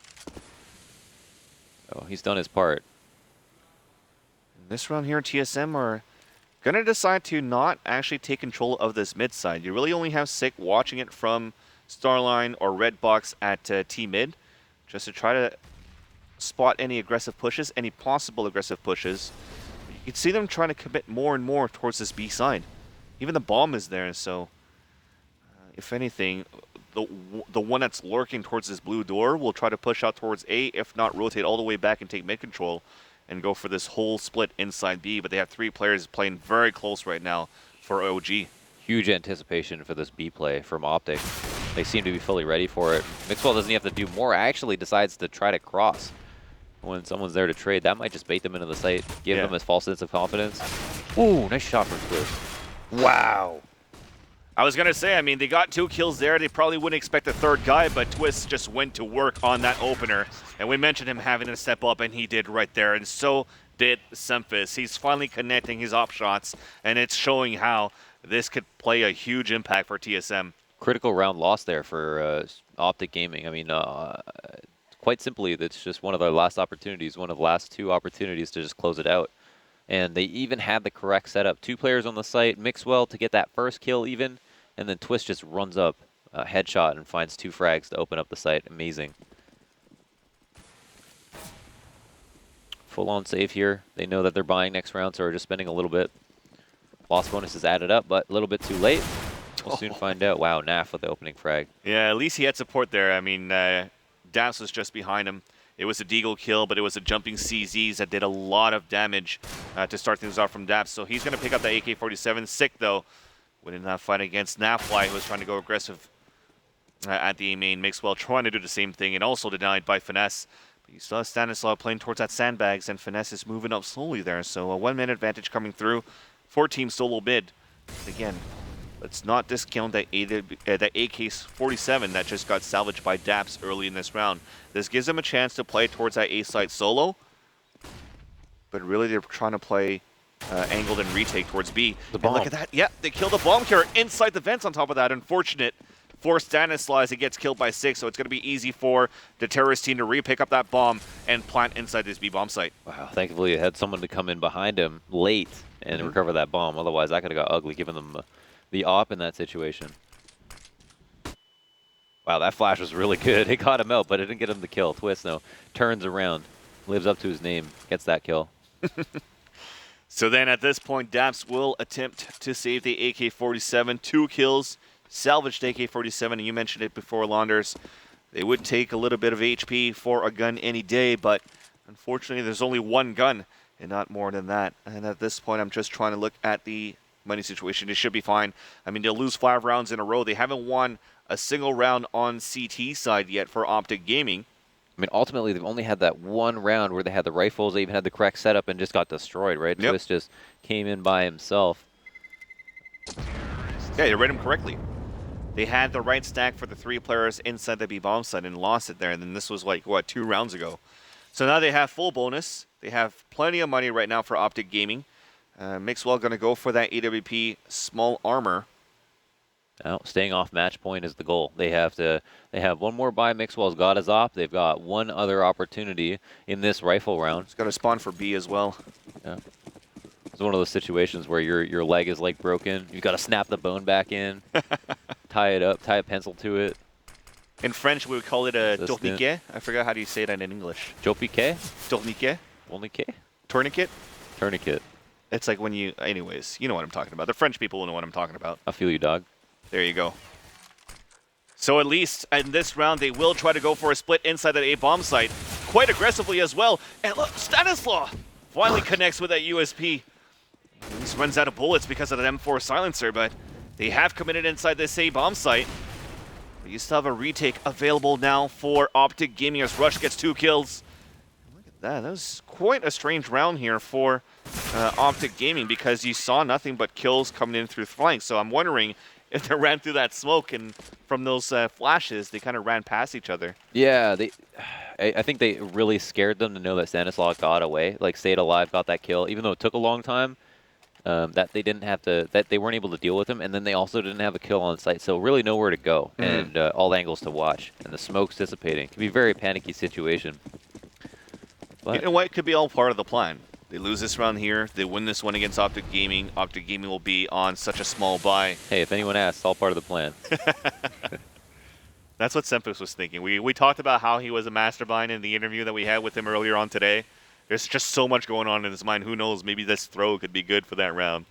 So he's done his part. This round here, TSM are going to decide to not actually take control of this mid side. You really only have Sick watching it from Starline or Red Box at T mid, just to try to spot any aggressive pushes, any possible aggressive pushes. You can see them trying to commit more and more towards this B side. Even the bomb is there, so if anything, the one that's lurking towards this blue door will try to push out towards A, if not rotate all the way back and take mid control and go for this whole split inside B. But they have 3 players playing very close right now for OG. Huge anticipation for this B play from OpTic. They seem to be fully ready for it. Mixwell doesn't have to do more. Actually decides to try to cross when someone's there to trade. That might just bait them into the site, give them a false sense of confidence. Ooh, nice shot from Twist. Wow. I was going to say, I mean, they got 2 kills there. They probably wouldn't expect a 3rd guy, but Twist just went to work on that opener. And we mentioned him having to step up, and he did right there. And so did Semphis. He's finally connecting his op shots, and it's showing how this could play a huge impact for TSM. Critical round loss there for OpTic Gaming. I mean, quite simply, that's just one of their last opportunities, one of the last 2 opportunities to just close it out. And they even had the correct setup. 2 players on the site, Mixwell to get that first kill even, and then Twist just runs up a headshot and finds 2 frags to open up the site. Amazing. Full on save here. They know that they're buying next round, so we're just spending a little bit. Loss bonus is added up, but a little bit too late. We'll soon find out. Wow, Naf with the opening frag. Yeah, at least he had support there. I mean, Daps was just behind him. It was a deagle kill, but it was a jumping CZs that did a lot of damage to start things off from Daps. So he's going to pick up the AK-47. Sick, though, winning that fight against Nafly, who was trying to go aggressive at the main. Mixwell trying to do the same thing, and also denied by Finesse. But you still have Stanislaw playing towards that sandbags, and Finesse is moving up slowly there. So a 1-minute advantage coming through for Team Solo Mid. But again, let's not discount that AK-47 that just got salvaged by Daps early in this round. This gives them a chance to play towards that A site solo, but really they're trying to play angled and retake towards B. The bomb. And look at that. Yeah, they killed the bomb carrier inside the vents on top of that. Unfortunate for Stanislaw as he gets killed by 6, so it's going to be easy for the terrorist team to re-pick up that bomb and plant inside this B bomb site. Wow, thankfully it had someone to come in behind him late and recover that bomb. Otherwise, that could have got ugly, giving them the op in that situation. Wow, that flash was really good. It got him out, but it didn't get him the kill. Twist, though, turns around, lives up to his name, gets that kill. So then at this point, Daps will attempt to save the AK-47. 2 kills, salvaged AK-47, and you mentioned it before, Launders. They would take a little bit of HP for a gun any day, but unfortunately there's only 1 gun and not more than that. And at this point, I'm just trying to look at the money situation. It should be fine. I mean, they'll lose 5 rounds in a row. They haven't won a single round on CT side yet for OpTic Gaming. I mean, ultimately, they've only had that 1 round where they had the rifles, they even had the correct setup, and just got destroyed, right? Yep. Twist just came in by himself. Yeah, you read him correctly. They had the right stack for the 3 players inside the B bomb site and lost it there. And then this was like, what, 2 rounds ago. So now they have full bonus. They have plenty of money right now for OpTic Gaming. Mixwell going to go for that AWP small armor. Now, staying off match point is the goal. They have 1 more buy. Mixwell's got his op. They've got 1 other opportunity in this rifle round. It's got to spawn for B as well. Yeah. It's one of those situations where your leg is like broken. You've got to snap the bone back in, tie it up, tie a pencil to it. In French, we would call it a Assistant. tourniquet. I forgot how do you say that in English. Jopiquet? Tourniquet? Only K? Tourniquet? Tourniquet. It's like when you... Anyways, you know what I'm talking about. The French people will know what I'm talking about. I feel you, dog. There you go. So at least in this round, they will try to go for a split inside that A bomb site. Quite aggressively as well. And look, Stanislaw finally connects with that USP. He just runs out of bullets because of that M4 silencer, but they have committed inside this A bomb site. But you still have a retake available now for OpTic Gaming as Rush gets 2 kills. Look at that. That was quite a strange round here for OpTic Gaming because you saw nothing but kills coming in through flanks. So I'm wondering if they ran through that smoke and from those flashes, they kind of ran past each other. Yeah, I think they really scared them to know that Stanislaw got away, like stayed alive, got that kill. Even though it took a long time, that they didn't have to, that they weren't able to deal with him, and then they also didn't have a kill on site, so really nowhere to go, and all angles to watch, and the smoke's dissipating. It can be a very panicky situation. But you know what? It could be all part of the plan. They lose this round here. They win this one against OpTic Gaming. OpTic Gaming will be on such a small buy. hey, if anyone asks, all part of the plan. That's what Sempus was thinking. We talked about how he was a mastermind in the interview that we had with him earlier on today. There's just so much going on in his mind. Who knows? Maybe this throw could be good for that round.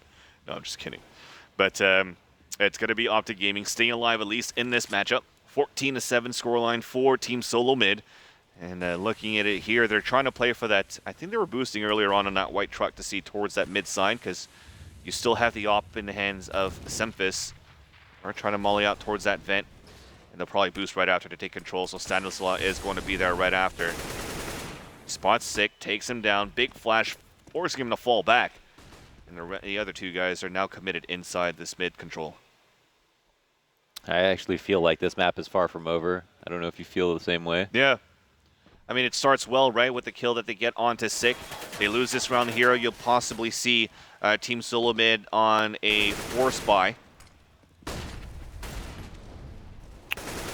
No, I'm just kidding. But it's going to be OpTic Gaming staying alive at least in this matchup. 14-7 scoreline for Team Solomid. And looking at it here, they're trying to play for that. I think they were boosting earlier on that white truck to see towards that mid side because you still have the op in the hands of Semphis. Or trying to molly out towards that vent. And they'll probably boost right after to take control. So Stanislaw is going to be there right after. Spots Sick, takes him down. Big flash, forcing him to fall back. And the other two guys are now committed inside this mid control. I actually feel like this map is far from over. I don't know if you feel the same way. Yeah. I mean, it starts well, right, with the kill that they get onto Sick. They lose this round here. You'll possibly see Team Solomid on a force buy.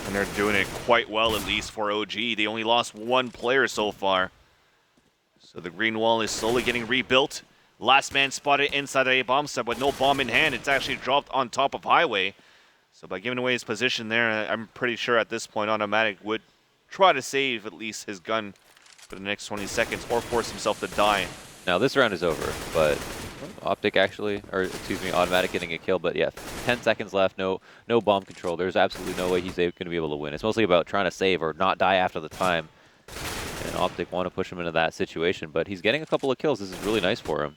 And they're doing it quite well, at least for OG. They only lost one player so far. So the green wall is slowly getting rebuilt. Last man spotted inside a bomb site with no bomb in hand. It's actually dropped on top of Highway. So by giving away his position there, I'm pretty sure at this point Automatic would try to save at least his gun for the next 20 seconds or force himself to die. Now this round is over, but OpTic actually, or excuse me, Automatic getting a kill, but yeah, 10 seconds left, no bomb control. There's absolutely no way he's going to be able to win. It's mostly about trying to save or not die after the time. And OpTic want to push him into that situation, but he's getting a couple of kills. This is really nice for him.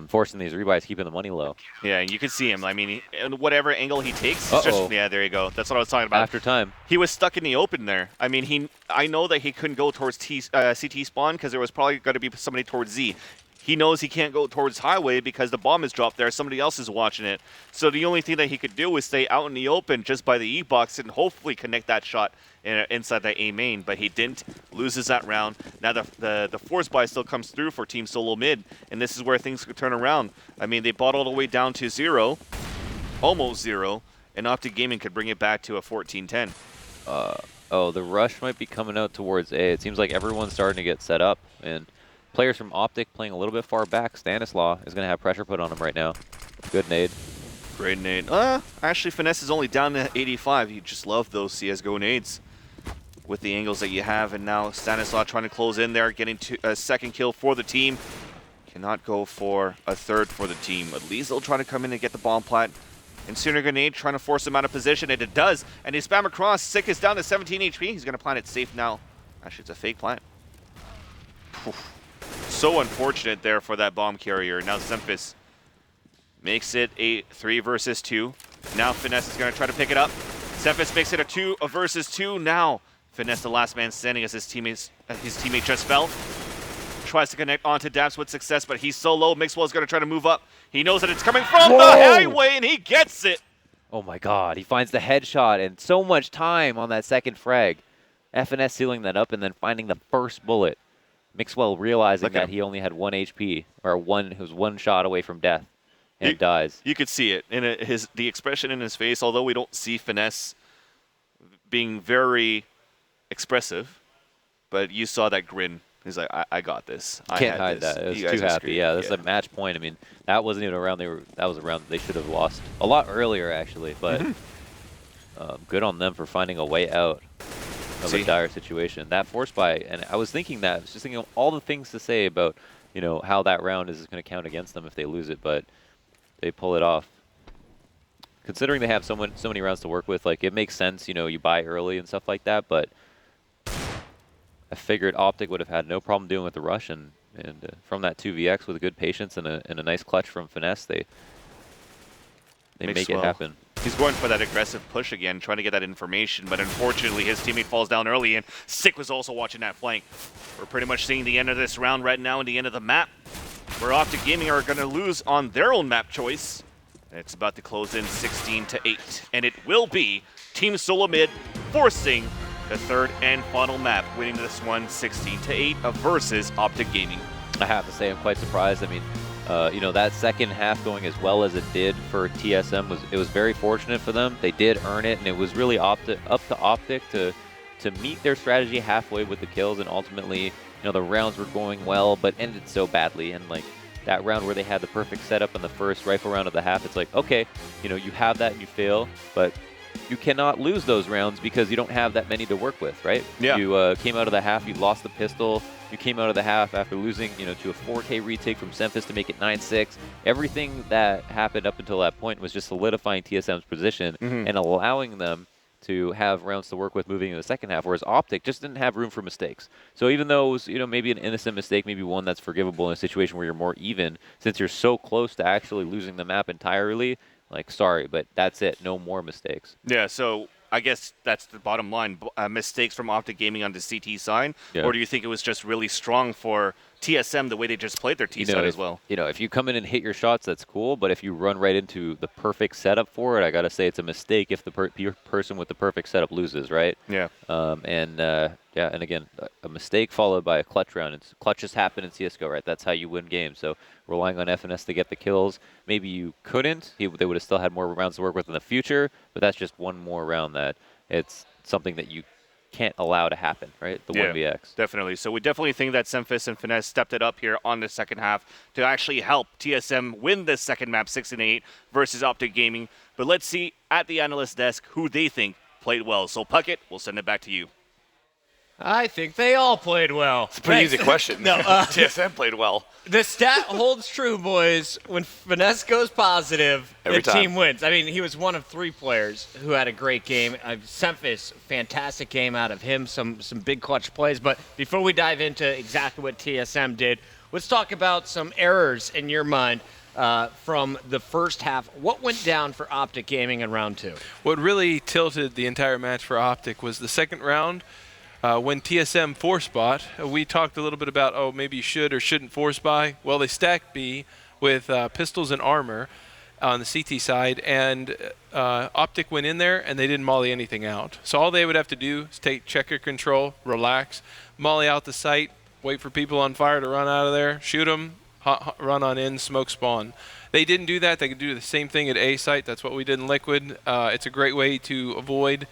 Forcing these rebuys, keeping the money low. Yeah, and you can see him. I mean, whatever angle he takes, it's just, yeah, there you go. That's what I was talking about. After time. He was stuck in the open there. I mean, I know that he couldn't go towards CT spawn because there was probably going to be somebody towards Z. He knows he can't go towards Highway because the bomb is dropped there. Somebody else is watching it. So the only thing that he could do is stay out in the open just by the E-box and hopefully connect that shot inside that A main. But he didn't. Loses that round. Now the force buy still comes through for Team Solomid. And this is where things could turn around. I mean, they bought all the way down to 0. Almost 0. And OpTic Gaming could bring it back to a 14-10. Oh, the rush might be coming out towards A. It seems like everyone's starting to get set up. And players from OpTic playing a little bit far back. Stanislaw is going to have pressure put on him right now. Good nade. Great nade. Actually, Finesse is only down to 85. You just love those CSGO nades with the angles that you have. And now Stanislaw trying to close in there, getting to a second kill for the team. Cannot go for a third for the team. At least they'll try to come in and get the bomb plat. Incinerator Grenade trying to force him out of position, and it does. And they spam across. Sick is down to 17 HP. He's going to plant it safe now. Actually, it's a fake plant. So unfortunate there for that bomb carrier. Now Semphis makes it a 3 versus 2. Now Finesse is going to try to pick it up. Semphis makes it a 2 versus 2. Now Finesse, the last man standing as his teammate just fell. Tries to connect onto Daps with success, but he's so low. Mixwell's going to try to move up. He knows that it's coming from the highway, and he gets it. Oh my god, he finds the headshot, and so much time on that second frag. FNS sealing that up and then finding the first bullet. Mixwell realizing that he only had 1 HP, or was one shot away from death, and dies. You could see it in the expression in his face, although we don't see Finesse being very expressive, but you saw that grin. He's like, I got this. Can't hide that. It was too happy. Yeah, that's a match point. I mean, that wasn't even a round that was a round they should have lost a lot earlier, actually. But good on them for finding a way out of a dire situation. That force buy, and I was thinking that. I was just thinking of all the things to say about, how that round is going to count against them if they lose it, but they pull it off. Considering they have so many rounds to work with, like, it makes sense, you buy early and stuff like that, but I figured OpTic would have had no problem dealing with the rush, and from that 2vx with a good patience and a nice clutch from Finesse, they make it happen. He's going for that aggressive push again, trying to get that information, but unfortunately his teammate falls down early, and Sick was also watching that flank. We're pretty much seeing the end of this round right now and the end of the map, where OpTic Gaming are going to lose on their own map choice. It's about to close in 16-8, and it will be Team Solomid forcing the third and final map, winning this one 16-8 versus OpTic Gaming. I have to say I'm quite surprised. I mean, that second half going as well as it did for TSM was very fortunate for them. They did earn it, and it was really up to OpTic to meet their strategy halfway with the kills, and ultimately, the rounds were going well, but ended so badly. And like that round where they had the perfect setup in the first rifle round of the half, it's like, okay, you have that and you fail, but you cannot lose those rounds because you don't have that many to work with, right? Yeah. You came out of the half, you lost the pistol. You came out of the half after losing, to a 4K retake from Semphis to make it 9-6. Everything that happened up until that point was just solidifying TSM's position and allowing them to have rounds to work with moving in the second half, whereas OpTic just didn't have room for mistakes. So even though it was, maybe an innocent mistake, maybe one that's forgivable in a situation where you're more even, since you're so close to actually losing the map entirely, like, sorry, but that's it. No more mistakes. Yeah, so I guess that's the bottom line. Mistakes from OpTic Gaming on the CT side, or do you think it was just really strong for TSM the way they just played their T side as well? If you come in and hit your shots, that's cool. But if you run right into the perfect setup for it, I gotta say it's a mistake if the person with the perfect setup loses, right? Yeah. And again, a mistake followed by a clutch round. Clutches happen in CS:GO, right? That's how you win games. So relying on FNS to get the kills, maybe you couldn't. They would have still had more rounds to work with in the future. But that's just one more round that it's something that you can't allow to happen, right? The 1vx. Definitely. So we definitely think that Semphis and Finesse stepped it up here on the second half to actually help TSM win this second map 6-8 versus OpTic Gaming. But let's see at the analyst desk who they think played well. So Puckett, we'll send it back to you. I think they all played well. It's a pretty easy question. No, TSM played well. The stat holds true, boys. When Finesse goes positive, the team wins. I mean, he was one of 3 players who had a great game. Semphis, fantastic game out of him, some big clutch plays. But before we dive into exactly what TSM did, let's talk about some errors in your mind from the first half. What went down for OpTic Gaming in round 2? What really tilted the entire match for OpTic was the second round. When TSM force bought, we talked a little bit about, maybe you should or shouldn't force buy. Well, they stacked B with pistols and armor on the CT side, and OpTic went in there and they didn't molly anything out. So all they would have to do is take checker control, relax, molly out the site, wait for people on fire to run out of there, shoot them, run on in, smoke spawn. They didn't do that. They could do the same thing at A site. That's what we did in Liquid. It's a great way to avoid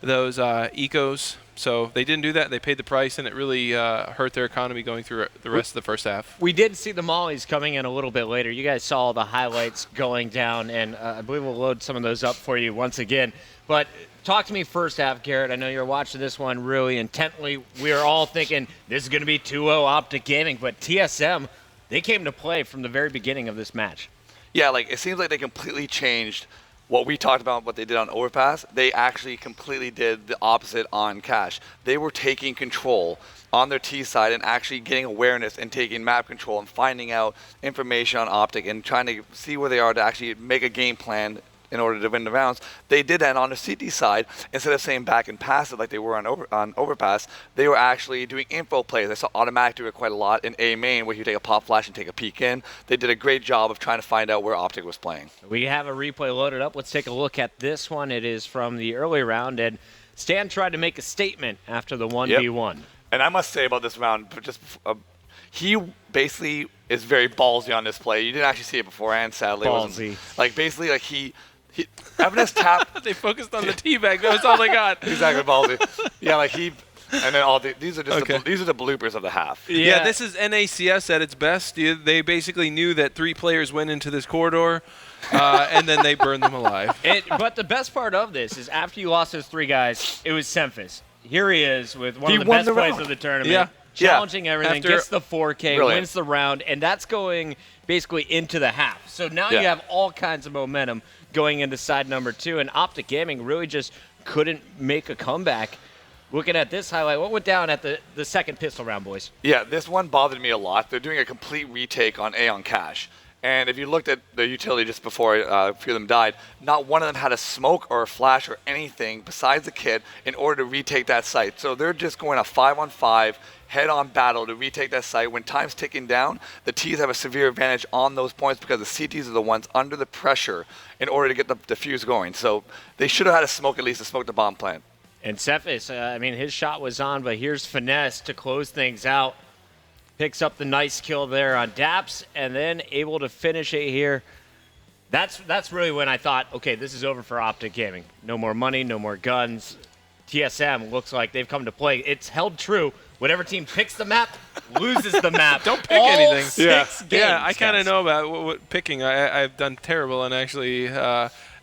those ecos. So they didn't do that. They paid the price, and it really hurt their economy going through the rest of the first half. We did see the mollies coming in a little bit later. You guys saw the highlights going down, and I believe we'll load some of those up for you once again. But talk to me first half, Garrett. I know you're watching this one really intently. We are all thinking this is going to be 2-0 OpTic Gaming, but TSM, they came to play from the very beginning of this match. Yeah, it seems like they completely changed what we talked about, what they did on Overpass. They actually completely did the opposite on Cash. They were taking control on their T side and actually getting awareness and taking map control and finding out information on OpTic and trying to see where they are to actually make a game plan in order to win the rounds. They did that on the CT side. Instead of saying back and pass it like they were on Overpass, they were actually doing info plays. I saw Automatic do it quite a lot in A main, where you take a pop flash and take a peek in. They did a great job of trying to find out where OpTic was playing. We have a replay loaded up. Let's take a look at this one. It is from the early round, and Stan tried to make a statement after the 1v1. Yep. And I must say about this round, he basically is very ballsy on this play. You didn't actually see it beforehand, sadly. Ballsy. He FNS tap. They focused on the teabag. That was all they got. Exactly, ballsy. Yeah, and then these are just these are the bloopers of the half. Yeah, this is NACS at its best. They basically knew that 3 players went into this corridor, and then they burned them alive. But the best part of this is after you lost those 3 guys, it was Semphis. Here he is with one of the best plays of the tournament. Yeah. Challenging everything, gets the 4K, Brilliant. wins the round, and that's going basically into the half. So now you have all kinds of momentum going into side number 2, and OpTic Gaming really just couldn't make a comeback. Looking at this highlight, what went down at the second pistol round, boys? Yeah, this one bothered me a lot. They're doing a complete retake on A on Cash. And if you looked at the utility just before a few of them died, not one of them had a smoke or a flash or anything besides the kit in order to retake that site. So they're just going a 5-on-5 head-on battle to retake that site. When time's ticking down, the Ts have a severe advantage on those points because the CTs are the ones under the pressure in order to get the defuse going. So they should have had a smoke at least to smoke the bomb plant. And Semphis, his shot was on, but here's Finesse to close things out. picks up the nice kill there on Daps, and then able to finish it here. That's really when I thought, okay, this is over for OpTic Gaming. No more money, no more guns. TSM looks like they've come to play. It's held true. Whatever team picks the map loses the map. Don't pick all anything. 6 games, Yeah, I kind of guys. know about what picking. I've done terrible in actually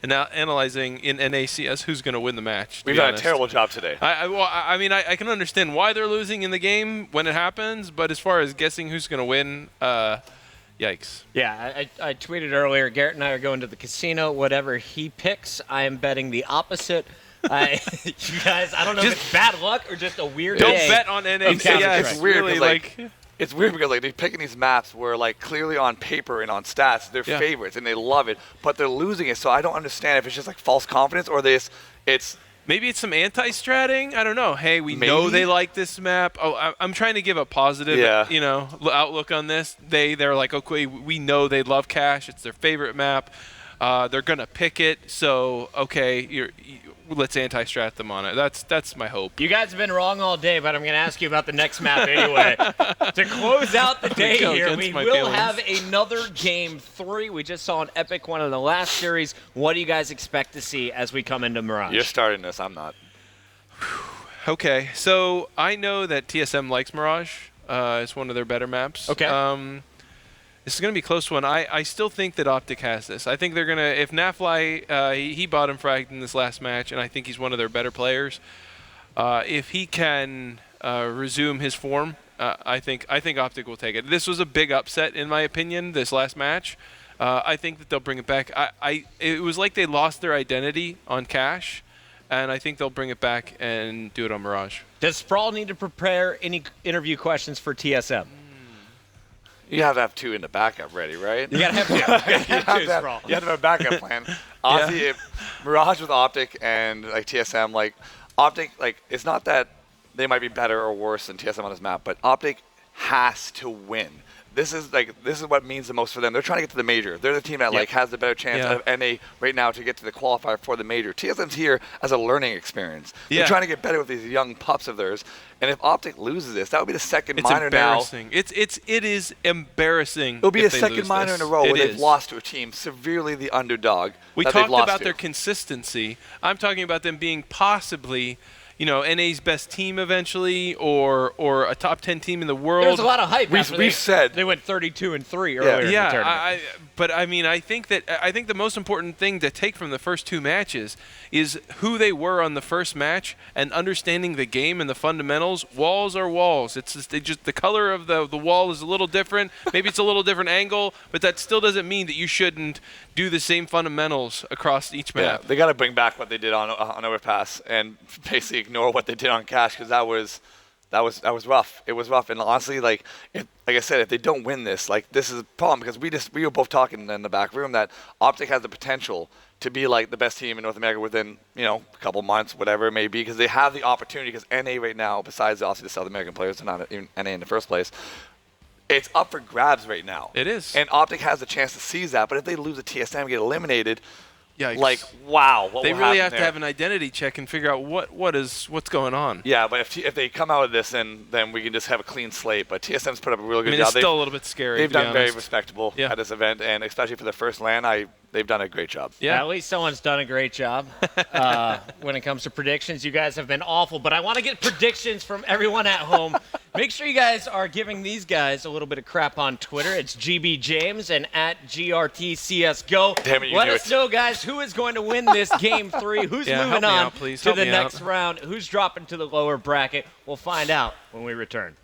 analyzing in NACS who's going to win the match. We've done a terrible job today. I mean, I can understand why they're losing in the game when it happens, but as far as guessing who's going to win, yikes. Yeah, I tweeted earlier, Garrett and I are going to the casino. Whatever he picks, I am betting the opposite. You guys, I don't know if it's bad luck or just a weird Don't day. bet on NACS. Counter-Strike. It's It's weird, really 'cause, it's weird because like they're picking these maps where like clearly on paper and on stats they're Yeah. favorites and they love it, but they're losing it. So I don't understand if it's just like false confidence or it's maybe it's some anti-stratting. I don't know. Hey, we know Maybe. they like this map. Oh, I'm trying to give a positive, outlook on this. They're like, okay, we know they love Cash. It's their favorite map. They're gonna pick it. So okay, let's anti-strat them on it. That's my hope. You guys have been wrong all day, but I'm going to ask you about the next map anyway. To close out the day Go here, against we my will feelings. have another Game 3. We just saw an epic one in the last series. What do you guys expect to see as we come into Mirage? you're starting this. I'm not. Okay, so I know that TSM likes Mirage. It's one of their better maps. Okay. This is going to be a close one. I still think that OpTic has this. I think they're going to, if Nafly, he bottom fragged in this last match, and I think he's one of their better players. If he can resume his form, I think OpTic will take it. This was a big upset, in my opinion, this last match. I think that they'll bring it back. It was like they lost their identity on Cash, and I think they'll bring it back and do it on Mirage. Does Sprawl need to prepare any interview questions for TSM? You have to have 2 in the backup ready, right? You got to have 2. You You have to have a backup plan. Honestly, if Mirage with OpTic and like TSM, like OpTic, like it's not that they might be better or worse than TSM on this map, but OpTic has to win. This is what means the most for them. They're trying to get to the major. They're the team that like has the better chance of NA right now to get to the qualifier for the major. TSM's here as a learning experience. They're trying to get better with these young pups of theirs. And if OpTic loses this, that would be the second It's minor now. embarrassing. It is embarrassing. It'll be if a they second lose minor this. in a row where It they've is. lost to a team severely the underdog. We that they've talked lost about to. their consistency. I'm talking about them being possibly, NA's best team eventually, or a top 10 team in the world. There's a lot of hype. after We've said they went 32-3 earlier in the tournament. But I mean, I think the most important thing to take from the first 2 matches is who they were on the first match and understanding the game and the fundamentals. Walls are walls. It's just the color of the wall is a little different. Maybe it's a little different angle, but that still doesn't mean that you shouldn't do the same fundamentals across each map. they got to bring back what they did on Overpass and basically ignore what they did on Cash because that was rough. It was rough, and honestly, like I said, if they don't win this, like this is a problem because we were both talking in the back room that OpTic has the potential to be like the best team in North America within a couple months, whatever it may be, because they have the opportunity. Because NA right now, besides obviously the South American players, they're not even NA in the first place. It's up for grabs right now. It is. And OpTic has a chance to seize that, but if they lose a TSM and get eliminated, Yikes. like wow, what They will really happen have there? to have an identity check and figure out what's going on. Yeah, but if they come out of this, then we can just have a clean slate. But TSM's put up a real good I mean, job. it's still a little bit scary. They've to be done very honest. respectable Yeah. at this event, and especially for the first LAN, they've done a great job. Yeah. At least someone's done a great job when it comes to predictions. You guys have been awful, but I want to get predictions from everyone at home. Make sure you guys are giving these guys a little bit of crap on Twitter. It's GB James and at GRTCSGO. Damn it, you Let knew us it. know, guys, who is going to win this Game 3, who's Yeah, help moving me on out, please. to Help the me next out. round, who's dropping to the lower bracket. We'll find out when we return.